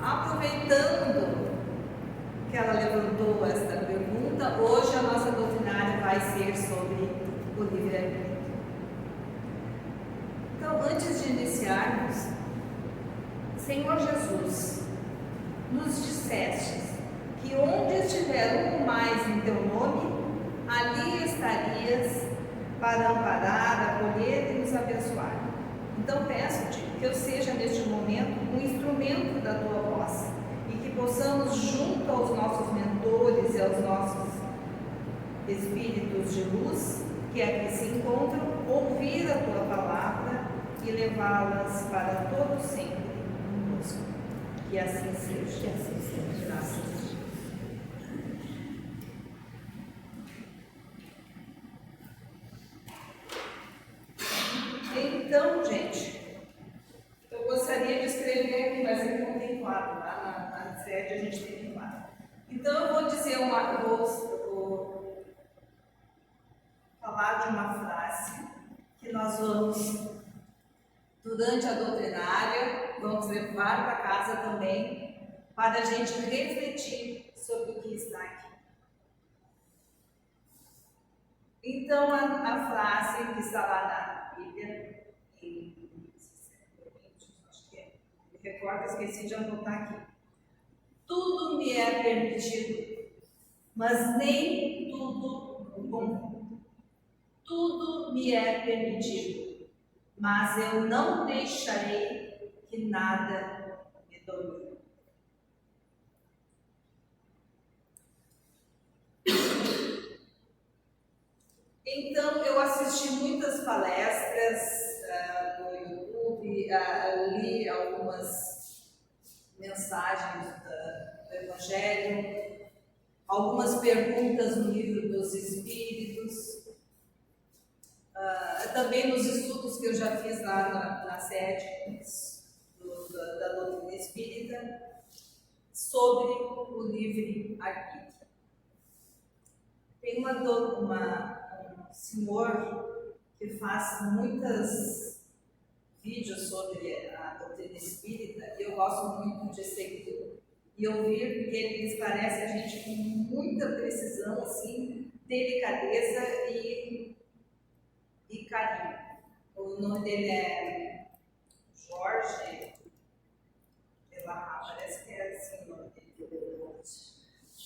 aproveitando que ela levantou esta pergunta, hoje a nossa doutrinária vai ser sobre o livre-arbítrio. Então, antes de iniciarmos, Senhor Jesus, nos disseste que onde estiver um ou mais em teu nome, ali estarias para amparar, acolher e nos abençoar. Então peço-te que eu seja neste momento um instrumento da tua voz e que possamos, junto aos nossos mentores e aos nossos espíritos de luz que aqui se encontram, ouvir a tua palavra e levá-las para todo sempre conosco. Que assim seja. Que assim seja. Graças a Deus. Então, gente, eu gostaria de escrever aqui, mas ele não tem quadro, lá na sede a gente tem quadro. Então eu vou dizer vou falar de uma frase que nós vamos, durante a doutrinária, vamos levar para casa também, para a gente refletir sobre o que está aqui. Então a frase que está lá na Bíblia, acho que recordo, esqueci de anotar aqui. Tudo me é permitido, mas nem tudo bom. Tudo me é permitido, mas eu não deixarei que nada me domine. Então, eu assisti muitas palestras no YouTube, eu li algumas mensagens do Evangelho, algumas perguntas no Livro dos Espíritos, também nos estudos que eu já fiz lá na sede da doutrina espírita, sobre o livre-arbítrio. Tem um senhor que faz muitos vídeos sobre a doutrina espírita e eu gosto muito de seguir e ouvir, porque ele esclarece a gente com muita precisão, assim, delicadeza e carinho. O nome dele é Jorge Elarra, parece que é assim o nome dele.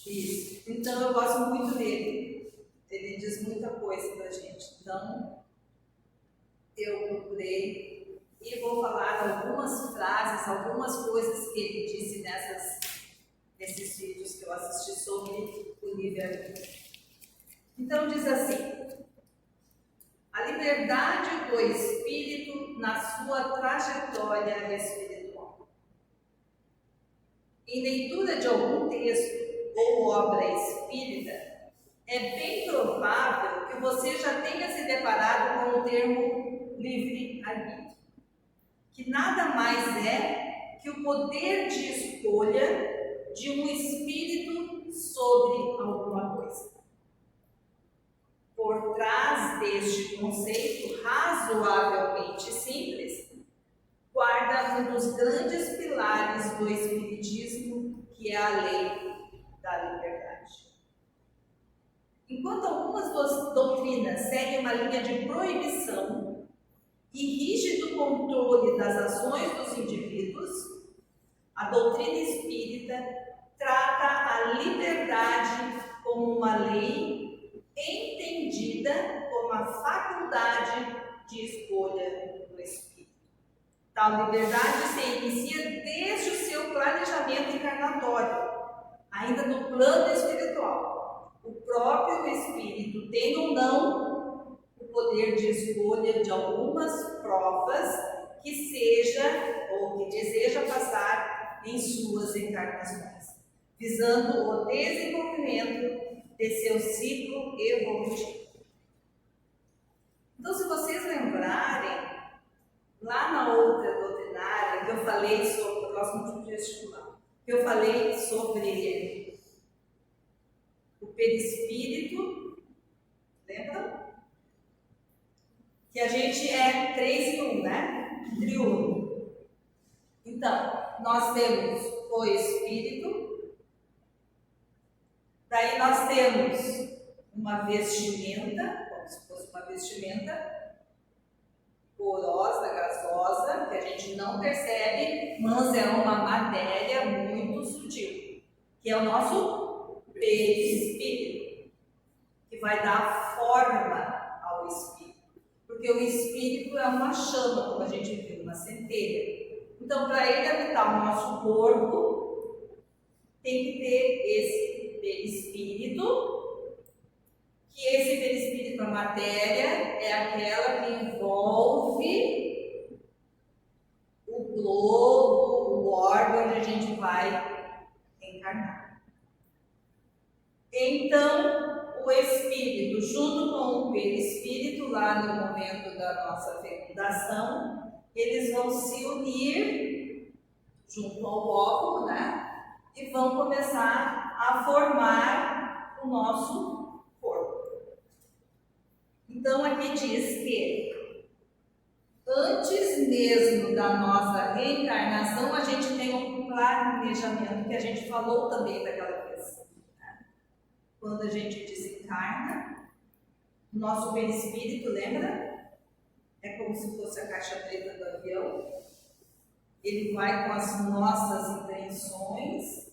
Isso. Então eu gosto muito dele. Ele diz muita coisa pra gente. Então eu procurei e vou falar algumas frases, algumas coisas que ele disse nesses vídeos que eu assisti sobre o livre-arbítrio. Então diz assim: a liberdade do espírito na sua trajetória espiritual. Em leitura de algum texto ou obra espírita, é bem provável que você já tenha se deparado com o termo livre-arbítrio, que nada mais é que o poder de escolha de um espírito sobre alguma coisa. Por trás deste conceito razoavelmente simples, guarda um dos grandes pilares do espiritismo, que é a lei da liberdade. Enquanto algumas doutrinas seguem uma linha de proibição e rígido controle das ações dos indivíduos, a doutrina espírita trata a liberdade como uma lei entendida como a faculdade de escolha do espírito. Tal liberdade se inicia desde o seu planejamento encarnatório, ainda no plano espiritual. O próprio espírito tem ou não o poder de escolha de algumas provas que seja ou que deseja passar em suas encarnações, visando o desenvolvimento de seu ciclo evolutivo. Então, se vocês lembrarem, lá na outra doutrinária que eu falei sobre, eu gosto muito de estimular, que eu falei sobre o perispírito, lembra? Que a gente é 3 em 1, né? Triuno. Então, nós temos o o Espírito. Daí nós temos uma vestimenta, como se fosse uma vestimenta porosa, gasosa, que a gente não percebe, mas é uma matéria muito sutil, que é o nosso perispírito, que vai dar forma ao Espírito. Porque o Espírito é uma chama, como a gente viu, uma centelha. Então, para ele habitar o nosso corpo, tem que ter esse perispírito, que esse perispírito, a matéria, é aquela que envolve o globo, o órgão onde a gente vai encarnar. Então, o espírito, junto com o perispírito, lá no momento da nossa fecundação, eles vão se unir junto ao óvulo, né? E vão começar a formar o nosso corpo. Então, aqui diz que antes mesmo da nossa reencarnação, a gente tem um planejamento, que a gente falou também daquela vez. Né? Quando a gente desencarna, o nosso perispírito, lembra? É como se fosse a caixa preta do avião. Ele vai com as nossas intenções,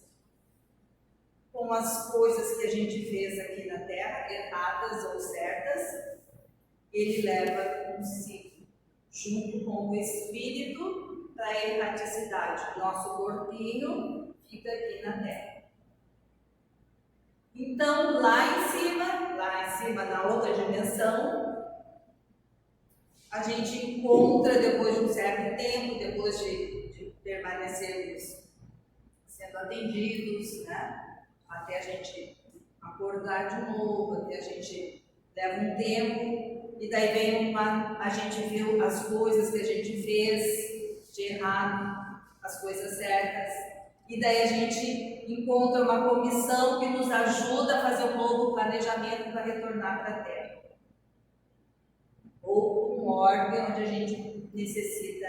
com as coisas que a gente fez aqui na Terra, erradas ou certas, ele leva consigo, junto com o Espírito, para a erraticidade. O nosso corpinho fica aqui na Terra. Então, lá em cima, na outra dimensão, a gente encontra, depois de um certo tempo, depois de permanecermos sendo atendidos, né? Até a gente acordar de novo, até a gente leva um tempo, e daí vem a gente viu as coisas que a gente fez de errado, as coisas certas, e daí a gente encontra uma comissão que nos ajuda a fazer um novo planejamento para retornar para a Terra. Ou um órgão onde a gente necessita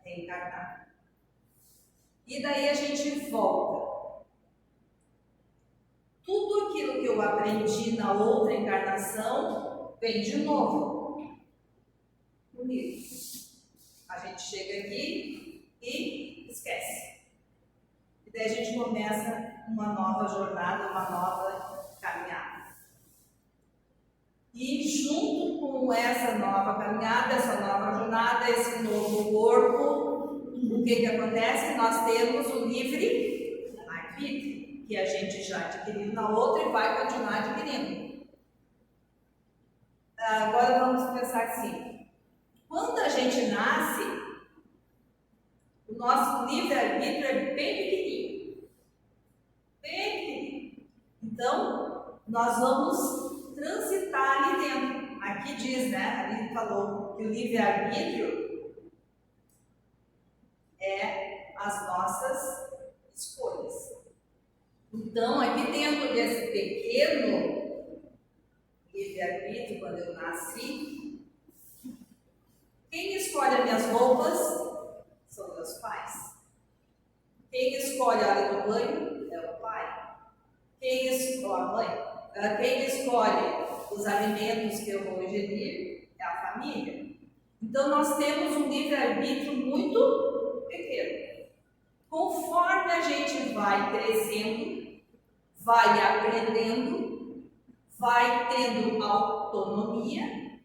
reencarnar. E daí a gente volta. Tudo aquilo que eu aprendi na outra encarnação vem de novo comigo. A gente chega aqui e esquece. E daí a gente começa uma nova jornada, uma nova caminhada. E junto com essa nova caminhada, essa nova jornada, esse novo corpo, o que acontece? Nós temos o livre-arbítrio, que a gente já adquiriu na outra e vai continuar adquirindo. Agora vamos pensar assim, quando a gente nasce, o nosso livre-arbítrio é bem pequenininho. Bem pequenininho. Então, nós vamos transitar ali dentro. Aqui diz, né? Ali falou que o livre-arbítrio é as nossas escolhas. Então, aqui dentro desse pequeno livre-arbítrio, quando eu nasci, quem escolhe as minhas roupas são meus pais. Quem escolhe a hora do banho é o pai. Quem escolhe a mãe? Quem escolhe os alimentos que eu vou ingerir é a família. Então, nós temos um livre-arbítrio muito pequeno. Conforme a gente vai crescendo, vai aprendendo, vai tendo autonomia,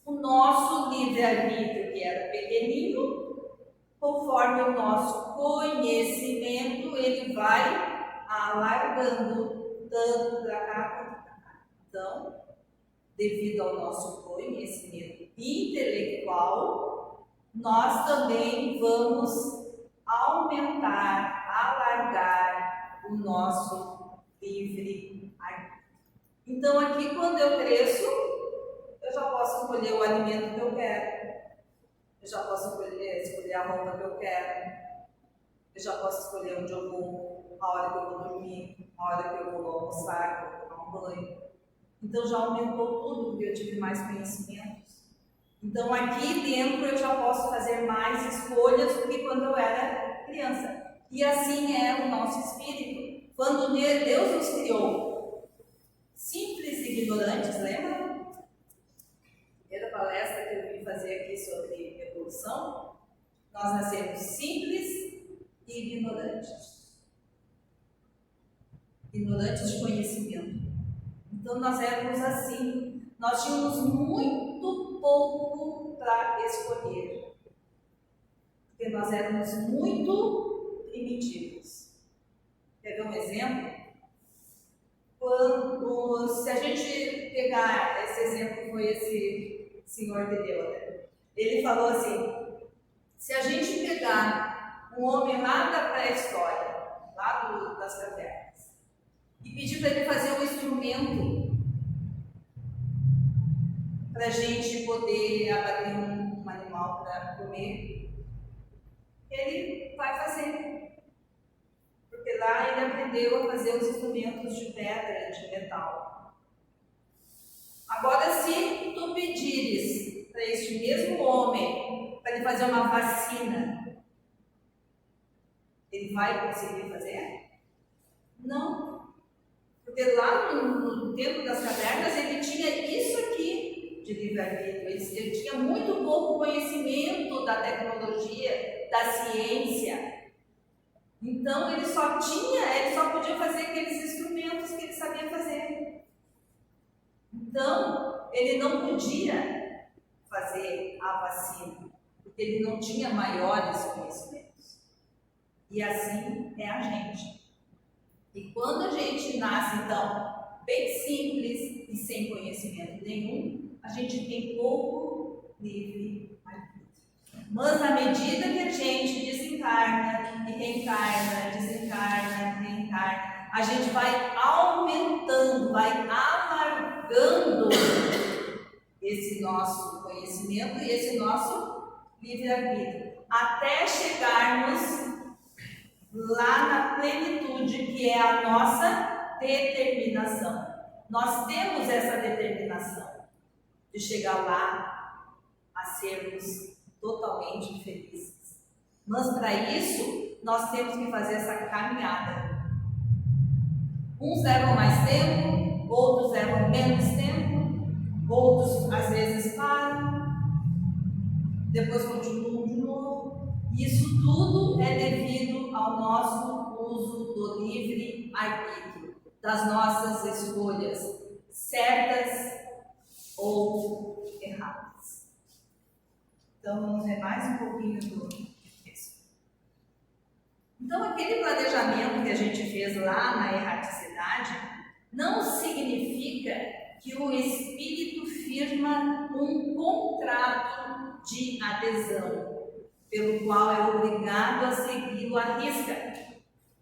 o nosso livre-arbítrio, que era pequenininho, conforme o nosso conhecimento, ele vai alargando tanto para cá quanto para cá. Então, devido ao nosso conhecimento intelectual, nós também vamos aumentar, alargar o nosso livre-arbítrio. Então, aqui, quando eu cresço, eu já posso escolher o alimento que eu quero, eu já posso escolher a roupa que eu quero, eu já posso escolher onde eu vou, a hora que eu vou dormir, a hora que eu vou almoçar, que eu vou tomar um banho. Então, já aumentou tudo, porque eu tive mais conhecimentos. Então, aqui dentro eu já posso fazer mais escolhas do que quando eu era criança. E assim é o nosso espírito. Quando Deus nos criou simples e ignorantes, lembra? Primeira palestra que eu vim fazer aqui sobre evolução, nós nascemos simples e ignorantes. Ignorantes de conhecimento. Então nós éramos assim. Nós tínhamos muito pouco para escolher. Porque nós éramos muito primitivos. Quer ver um exemplo? Se a gente pegar esse exemplo que foi esse senhor que deu, né? Ele falou assim: se a gente pegar um homem lá da pré-história, lá das cavernas, e pedir para ele fazer um instrumento para a gente poder abater um animal para comer, ele vai fazer. Porque lá ele aprendeu a fazer os instrumentos de pedra, de metal. Agora, se tu pedires para este mesmo homem para ele fazer uma vacina, ele vai conseguir fazer? Não. Porque lá no tempo das cavernas ele tinha isso aqui de livre-arbítrio. Ele tinha muito pouco conhecimento da tecnologia, da ciência. Então ele só podia fazer aqueles instrumentos que ele sabia fazer. Então ele não podia fazer a vacina, porque ele não tinha maiores conhecimentos. E assim é a gente. E quando a gente nasce, então, bem simples e sem conhecimento nenhum, a gente tem pouco livre-arbítrio. Mas na medida que a gente desencarna e reencarna, desencarna, reencarna, a gente vai aumentando, vai alargando esse nosso conhecimento e esse nosso livre-arbítrio, até chegarmos lá na plenitude, que é a nossa determinação. Nós temos essa determinação de chegar lá a sermos totalmente felizes. Mas para isso, nós temos que fazer essa caminhada. Uns levam mais tempo, outros levam menos tempo, outros às vezes param, depois continuam de novo. Isso tudo é devido ao nosso uso do livre-arbítrio, das nossas escolhas certas ou erradas. Então vamos ver mais um pouquinho do texto. Então aquele planejamento que a gente fez lá na erraticidade não significa que o espírito firma um contrato de adesão, pelo qual é obrigado a segui-lo à risca.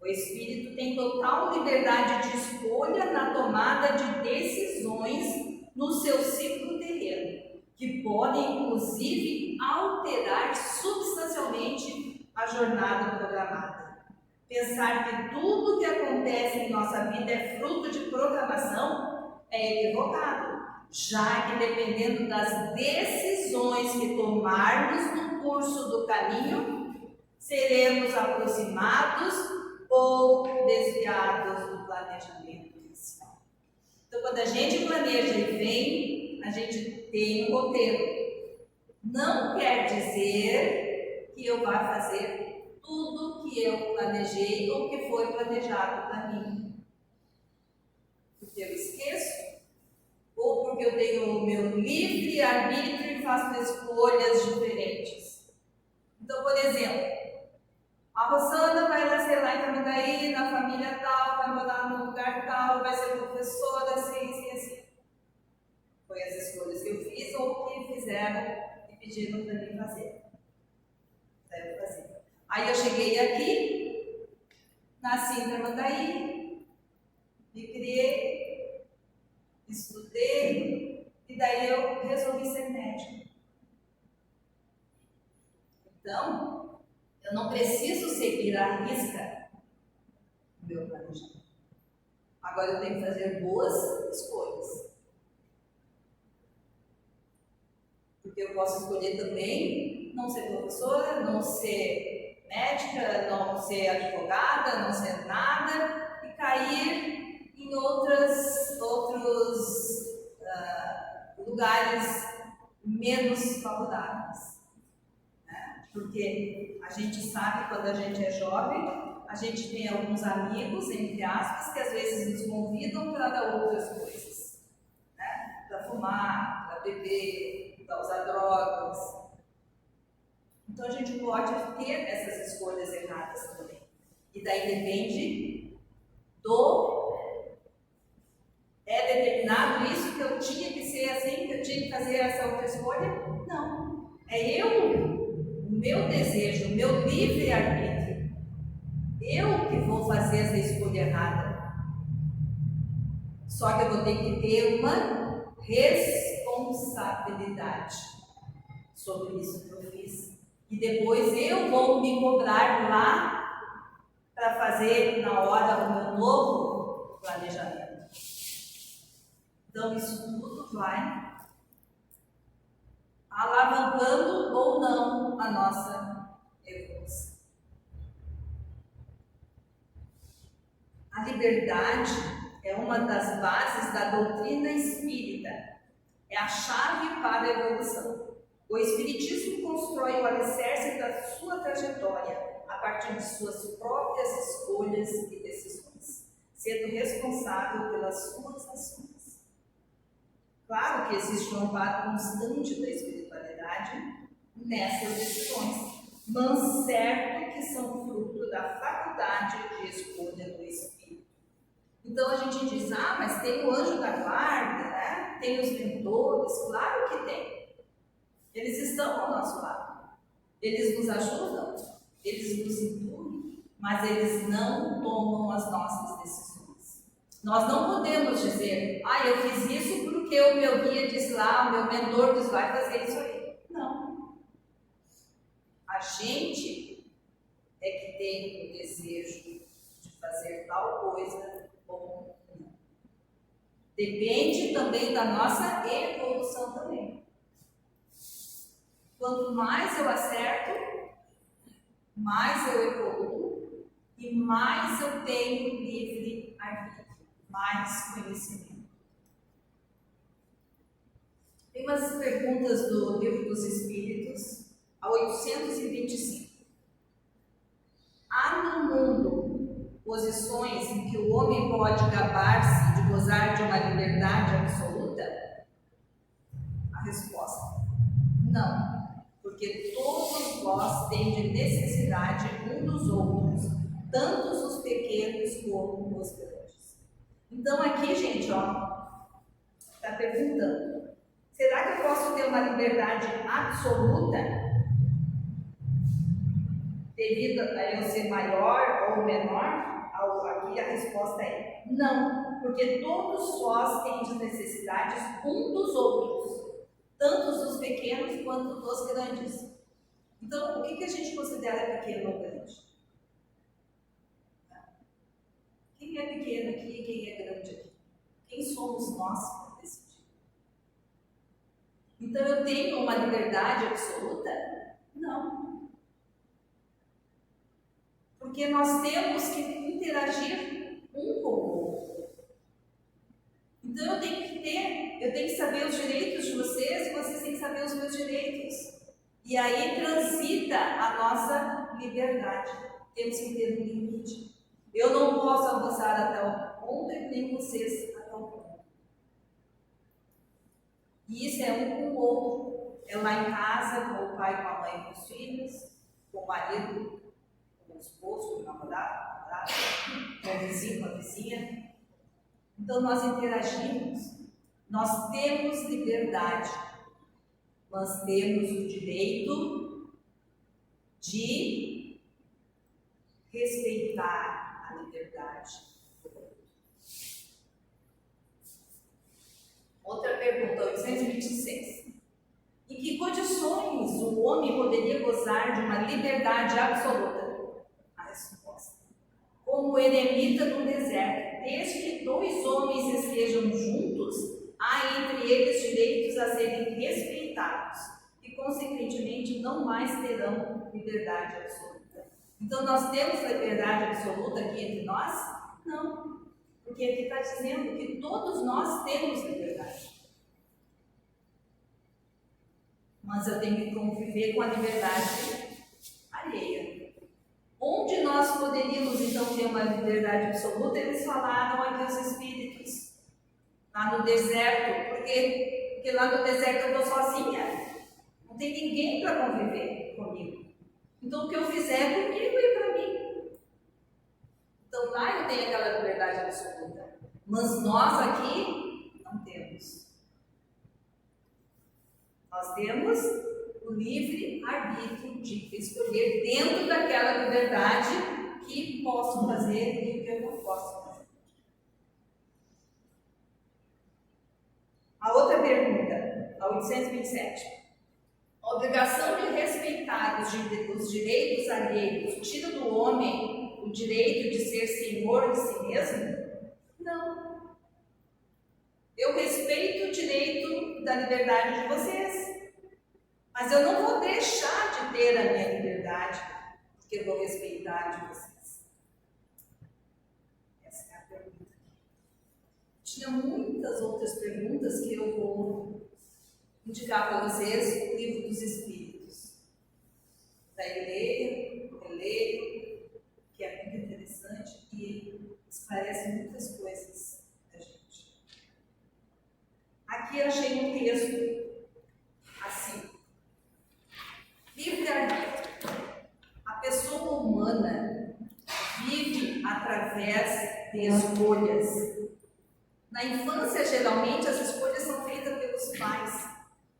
O espírito tem total liberdade de escolha na tomada de decisões no seu ciclo terreno, que podem inclusive alterar substancialmente a jornada programada. Pensar que tudo que acontece em nossa vida é fruto de programação é equivocado, já que dependendo das decisões que tomarmos no curso do caminho, seremos aproximados ou desviados do planejamento inicial. Então, quando a gente planeja e vem, a gente tem um roteiro. Não quer dizer que eu vá fazer tudo que eu planejei ou que foi planejado para mim. Porque eu esqueço, ou porque eu tenho o meu livre-arbítrio e faço escolhas diferentes. Então, por exemplo, a Rosana vai nascer lá em Tramandaí, na família tal, vai morar no lugar tal, vai ser professora, assim. Foi as escolhas que eu fiz ou que fizeram e pediram para mim fazer. Deve fazer. Aí eu cheguei aqui, nasci em Tramandaí, me criei, estudei, e daí eu resolvi ser médica. Então, eu não preciso seguir à risca o meu planejamento. Agora eu tenho que fazer boas escolhas. Porque eu posso escolher também não ser professora, não ser médica, não ser advogada, não ser nada e cair em outros lugares menos favoráveis. Né? Porque a gente sabe, quando a gente é jovem, a gente tem alguns amigos, entre aspas, que às vezes nos convidam para outras coisas. Né? Para fumar, para beber, para usar drogas. Então a gente pode ter essas escolhas erradas também. E daí depende é determinado isso que eu tinha que ser assim, que eu tinha que fazer essa outra escolha? Não. É o meu desejo, o meu livre-arbítrio. Eu que vou fazer essa escolha errada. Só que eu vou ter que ter uma responsabilidade sobre isso que eu fiz. E depois eu vou me cobrar lá para fazer na hora o meu novo planejamento. Então isso tudo vai alavancando ou não a nossa evolução. A liberdade é uma das bases da doutrina espírita. É a chave para a evolução. O Espiritismo constrói o alicerce da sua trajetória a partir de suas próprias escolhas e decisões, sendo responsável pelas suas ações. Claro que existe um amparo constante da espiritualidade nessas decisões, mas certo que são fruto da faculdade de escolha do Espírito. Então a gente diz, mas tem o anjo da guarda, né? Tem os mentores, claro que tem. Eles estão ao nosso lado, eles nos ajudam, eles nos intuem, mas eles não tomam as nossas decisões. Nós não podemos dizer, eu fiz isso porque o meu guia diz lá, o meu mentor diz, vai fazer isso aí. Não. A gente é que tem o desejo de fazer tal coisa ou não. Depende também da nossa evolução também. Quanto mais eu acerto, mais eu evoluo e mais eu tenho livre-arbítrio, mais conhecimento. Tem umas perguntas do Livro dos Espíritos, a 825. Há no mundo posições em que o homem pode gabar-se de gozar de uma liberdade absoluta? A resposta: não. Porque todos nós temos necessidade um dos outros, tanto os pequenos como os grandes. Então aqui, gente, está perguntando, será que eu posso ter uma liberdade absoluta devido a eu ser maior ou menor? Aqui a resposta é não, porque todos nós temos necessidades um dos outros, tanto dos pequenos quanto dos grandes. Então, o que a gente considera pequeno ou grande? Quem é pequeno aqui e quem é grande aqui? Quem somos nós para decidir? Então, eu tenho uma liberdade absoluta? Não. Porque nós temos que interagir um com o outro. Então, eu tenho que saber os direitos de vocês e vocês têm que saber os meus direitos. E aí transita a nossa liberdade. Temos que ter um limite. Eu não posso avançar até o ponto e nem vocês até o ponto. E isso é um com o outro. É lá em casa, com o pai, com a mãe, com os filhos, com o marido, com o esposo, com o namorado, com o vizinho, com a vizinha. Então nós interagimos. Nós temos liberdade, nós temos o direito de respeitar a liberdade do outro. Outra pergunta, 826. Em que condições o homem poderia gozar de uma liberdade absoluta? A resposta: como eremita no deserto, desde que dois homens estejam juntos, há entre eles direitos a serem respeitados e, consequentemente, não mais terão liberdade absoluta. Então nós temos liberdade absoluta aqui entre nós? Não. Porque aqui está dizendo que todos nós temos liberdade. Mas eu tenho que conviver com a liberdade alheia. Onde nós poderíamos então ter uma liberdade absoluta? Eles falaram aqui os espíritos, lá no deserto, porque lá no deserto eu estou sozinha, não tem ninguém para conviver comigo. Então o que eu fizer é comigo e para mim. Então lá eu tenho aquela liberdade absoluta, mas nós aqui não temos. Nós temos o livre arbítrio de escolher dentro daquela liberdade que posso fazer e o que eu não posso fazer. A outra pergunta, a 827. A obrigação de respeitar os direitos alheios tira do homem o direito de ser senhor de si mesmo? Não. Eu respeito o direito da liberdade de vocês, mas eu não vou deixar de ter a minha liberdade, porque eu vou respeitar a de vocês. Essa é a pergunta. Tinha muitas outras perguntas que eu vou indicar para vocês o Livro dos Espíritos. Daí releio, que é muito interessante e esclarece muitas coisas da gente. Aqui eu achei um texto assim. Livre-arbítrio. A pessoa humana vive através de escolhas. Na infância, geralmente, as escolhas são feitas pelos pais.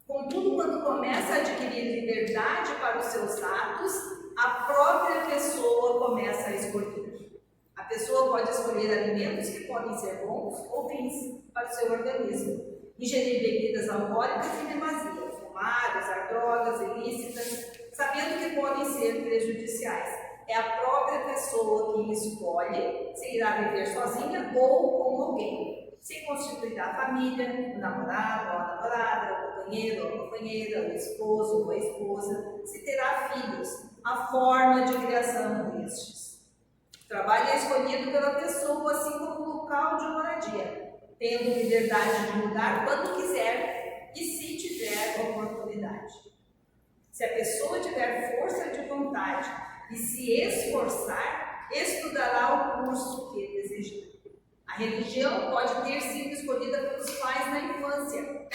Contudo, quando começa a adquirir liberdade para os seus atos, a própria pessoa começa a escolher. A pessoa pode escolher alimentos que podem ser bons ou ruins para o seu organismo. Ingerir bebidas alcoólicas em demasia, fumar, usar drogas ilícitas, sabendo que podem ser prejudiciais. É a própria pessoa que escolhe se irá viver sozinha ou com alguém. Se constituirá a família, o namorado ou a namorada, o companheiro ou a companheira, o esposo ou a esposa, se terá filhos, a forma de criação destes. O trabalho é escolhido pela pessoa, assim como o local de moradia, tendo liberdade de mudar quando quiser e se tiver oportunidade. Se a pessoa tiver força de vontade e se esforçar, estudará o curso que desejar. A religião pode ter sido escolhida pelos pais na infância,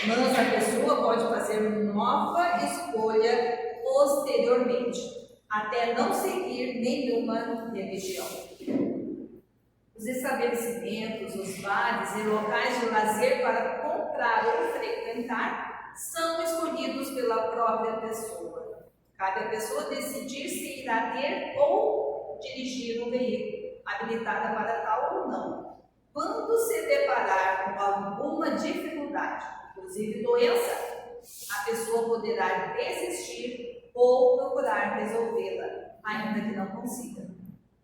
mas a pessoa pode fazer nova escolha posteriormente, até não seguir nenhuma religião. Os estabelecimentos, os bares e locais de lazer para comprar ou frequentar são escolhidos pela própria pessoa. Cabe à pessoa decidir se irá ter ou dirigir um veículo habilitada para tal ou não. Quando se deparar com alguma dificuldade, inclusive doença, a pessoa poderá desistir ou procurar resolvê-la, ainda que não consiga.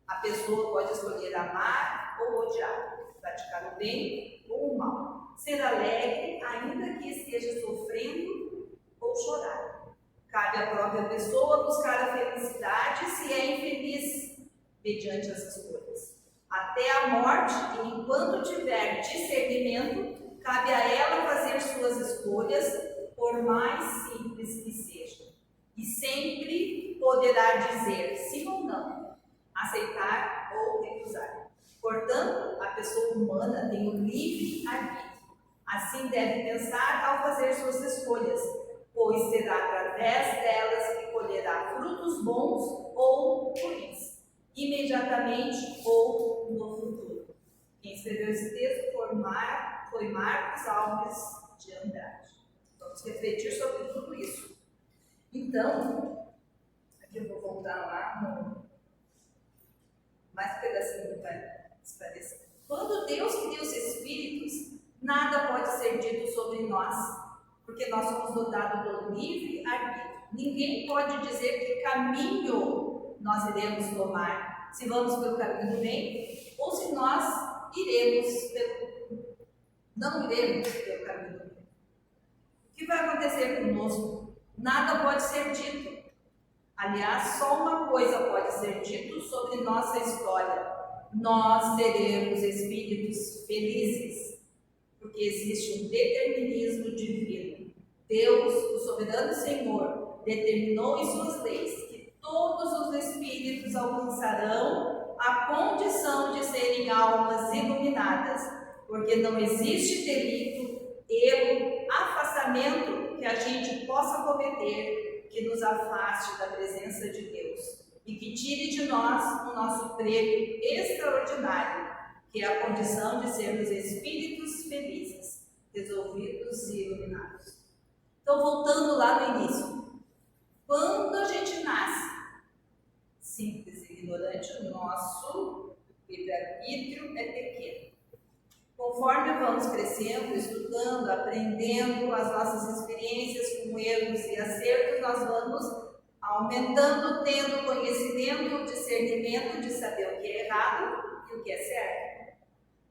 A pessoa pode escolher amar ou odiar, praticar o bem ou o mal, ser alegre, ainda que esteja sofrendo, ou chorar. Cabe à própria pessoa buscar a felicidade se é infeliz, mediante as escolhas. Até a morte, e enquanto tiver discernimento, cabe a ela fazer suas escolhas, por mais simples que sejam. E sempre poderá dizer sim ou não, aceitar ou recusar. Portanto, a pessoa humana tem o livre arbítrio. Assim deve pensar ao fazer suas escolhas, pois será através delas que colherá frutos bons ou ruins, imediatamente ou no futuro. Quem escreveu esse texto foi Marcos Alves de Andrade. Vamos refletir sobre tudo isso. Então, aqui eu vou voltar lá mais um pedacinho para esclarecer. Quando Deus cria os espíritos, nada pode ser dito sobre nós, porque nós somos dotados do livre arbítrio. Ninguém pode dizer que caminho nós iremos tomar, se vamos pelo caminho do bem, ou se nós não iremos pelo caminho do bem. O que vai acontecer conosco? Nada pode ser dito. Aliás, só uma coisa pode ser dito sobre nossa história: nós seremos espíritos felizes, porque existe um determinismo divino. Deus, o soberano Senhor, determinou em suas leis que todos os espíritos alcançarão a condição de serem almas iluminadas, porque não existe delito, erro, afastamento que a gente possa cometer que nos afaste da presença de Deus e que tire de nós o nosso prêmio extraordinário, que é a condição de sermos espíritos felizes, resolvidos e iluminados. Então, voltando lá no início, quando a gente nasce simples e ignorante, o nosso livre-arbítrio é pequeno. Conforme vamos crescendo, estudando, aprendendo as nossas experiências com erros e acertos, nós vamos aumentando, tendo conhecimento, discernimento de saber o que é errado e o que é certo.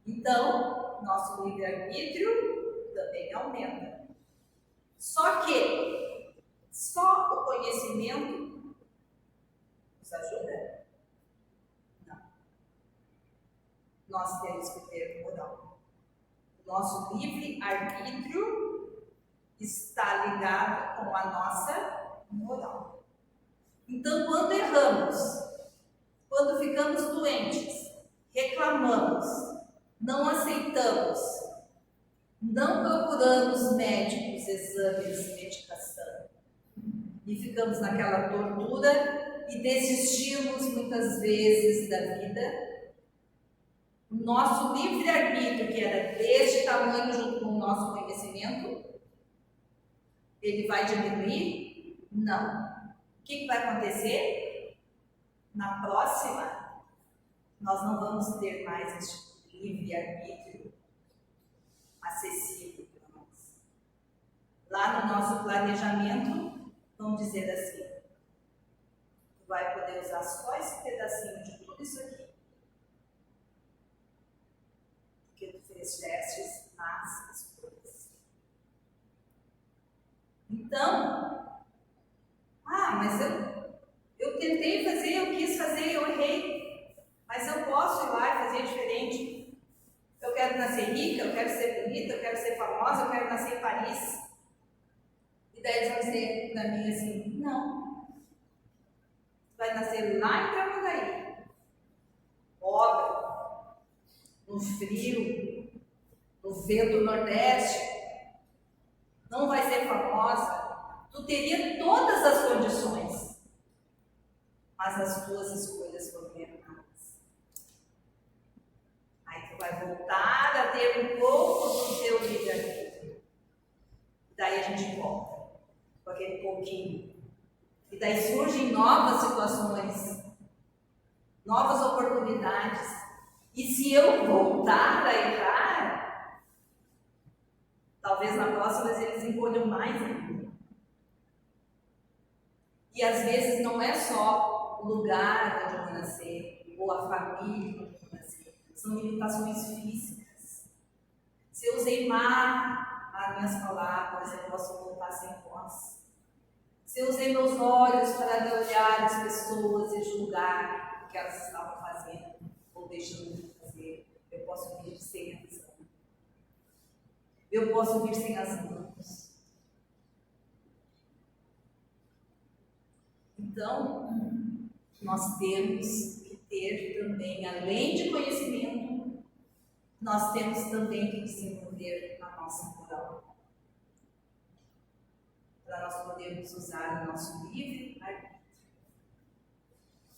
Então, nosso livre-arbítrio também aumenta. Só que só o conhecimento nos ajuda? Não. Nós temos que ter moral. Nosso livre-arbítrio está ligado com a nossa moral. Então, quando erramos, quando ficamos doentes, reclamamos, não aceitamos, não procuramos médicos, exames, medicação, e ficamos naquela tortura e desistimos muitas vezes da vida, o nosso livre-arbítrio, que era deste tamanho junto com o nosso conhecimento, ele vai diminuir? Não. O que vai acontecer? Na próxima, nós não vamos ter mais este livre-arbítrio acessível para nós. Lá no nosso planejamento, vamos dizer assim, tu vai poder usar só esse pedacinho de tudo isso aqui, porque tu fez testes nas escolhas. Então, mas eu tentei fazer, eu quis fazer, eu errei, mas eu posso ir lá e fazer diferente. Eu quero nascer rica, eu quero ser bonita, eu quero ser famosa, eu quero nascer em Paris. E daí eles vão dizer para mim assim, não, tu vai nascer lá em Tramandaí, pobre, no frio, no vento do Nordeste, não vai ser famosa. Tu teria todas as condições, mas as tuas escolhas foram erradas. Aí tu vai voltar a ter um pouco do teu livre-arbítrio. Daí a gente volta com aquele pouquinho. E daí surgem novas situações, novas oportunidades. E se eu voltar a errar, talvez na próxima eles encolham mais ainda. E às vezes não é só o lugar onde eu vou nascer, ou a família onde eu vou nascer, são limitações físicas. Se eu usei mal as minhas palavras, eu posso voltar sem voz. Se eu usei meus olhos para olhar as pessoas e julgar o que elas estavam fazendo ou deixando de fazer, eu posso vir sem a visão. Eu posso vir sem as mãos. Então, nós temos que ter também, além de conhecimento, nós temos também que desenvolver a nossa moral. Para nós podermos usar o nosso livre-arbítrio.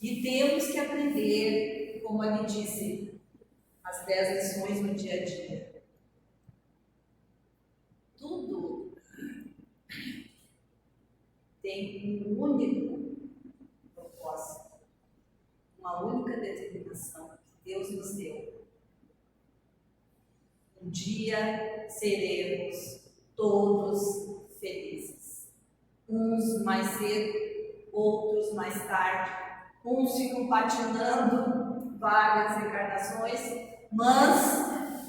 E temos que aprender, como ali disse, as 10 lições no dia a dia. Tudo tem um único propósito, uma única determinação que Deus nos deu. Um dia seremos todos felizes. Uns mais cedo, outros mais tarde. Uns ficam patinando várias encarnações, mas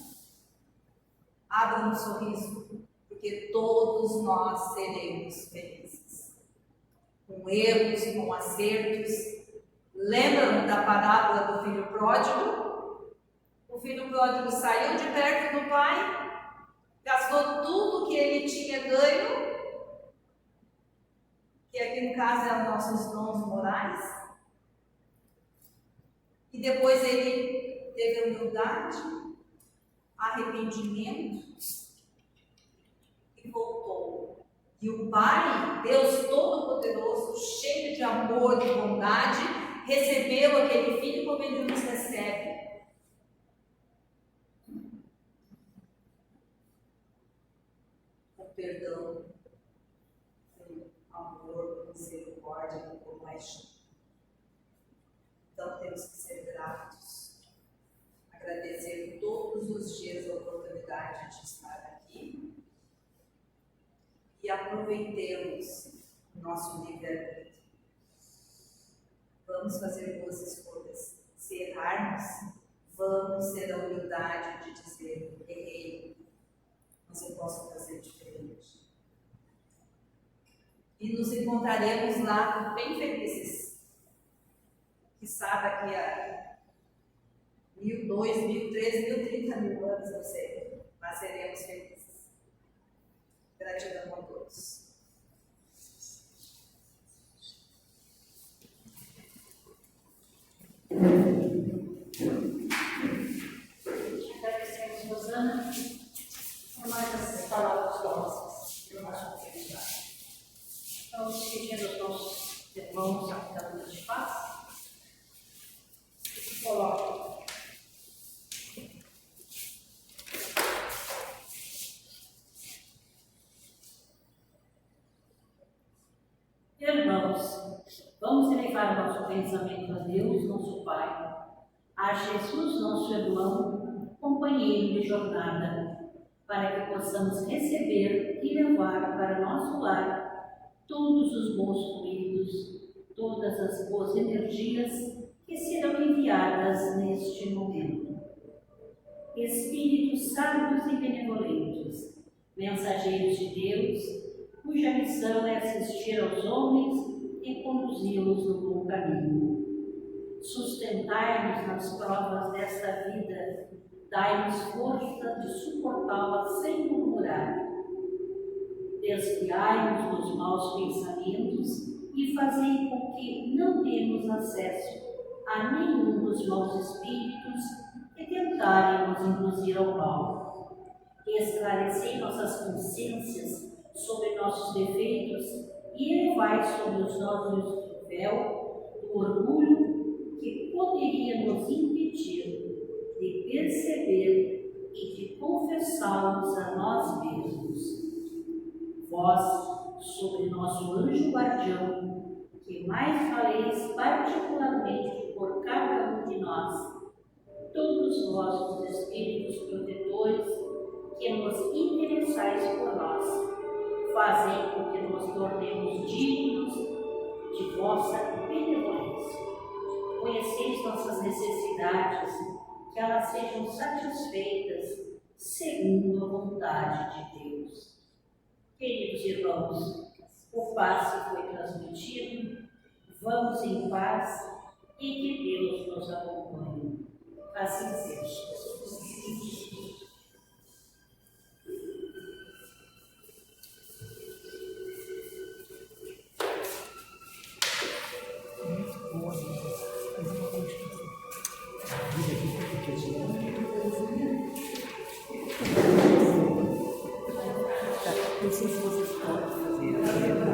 abram um sorriso, porque todos nós seremos felizes. com erros, com acertos. Lembram da parábola do filho pródigo? O filho pródigo saiu de perto do pai, gastou tudo que ele tinha ganho, que aqui no caso é os nossos dons morais, e depois ele teve humildade, arrependimento e voltou. E o Pai, Deus Todo-Poderoso, cheio de amor e bondade, recebeu aquele filho como ele nos recebe. Com perdão, com amor, com misericórdia, com compaixão. Então temos que ser gratos, agradecer todos os dias a oportunidade de estar aqui e aproveitemos o nosso livre-arbítrio. Vamos fazer boas escolhas. Se errarmos, vamos ter a humildade de dizer: errei, mas eu posso fazer diferente. E nos encontraremos lá bem felizes. Quizá daqui a 1.000, 2.000, 3.000, 30.000 anos, não sei, mas seremos felizes. Gratidão a todos. Agradecemos, Rosana, por mais essas palavras nossas do nosso comunidade. Vamos pedindo aos nossos irmãos a cuidadora de paz. Coloque. Irmãos, vamos elevar nosso pensamento a Deus, nosso Pai, a Jesus, nosso irmão, companheiro de jornada, para que possamos receber e levar para nosso lar todos os bons fluidos, todas as boas energias que serão enviadas neste momento. Espíritos sábios e benevolentes, mensageiros de Deus, cuja missão é assistir aos homens e conduzi-los no bom caminho. Sustentai-nos nas provas desta vida, dai-nos força de suportá-las sem murmurar. Desviai-nos dos maus pensamentos e fazei com que não temos acesso a nenhum dos maus espíritos que tentarem nos induzir ao mal. Esclarecei nossas consciências sobre nossos defeitos e elevai sobre os olhos o véu do orgulho que poderia nos impedir de perceber e de confessá-los a nós mesmos. Vós, sobre nosso anjo guardião, que mais valeis particularmente por cada um de nós, todos vós, os espíritos protetores, que nos interessais por nós, fazei com que nos tornemos dignos de vossa benevolência. Conheceis nossas necessidades, que elas sejam satisfeitas segundo a vontade de Deus. Queridos irmãos, o passe foi transmitido, vamos em paz e que Deus nos acompanhe. Assim seja. Não sei se vocês podem fazer.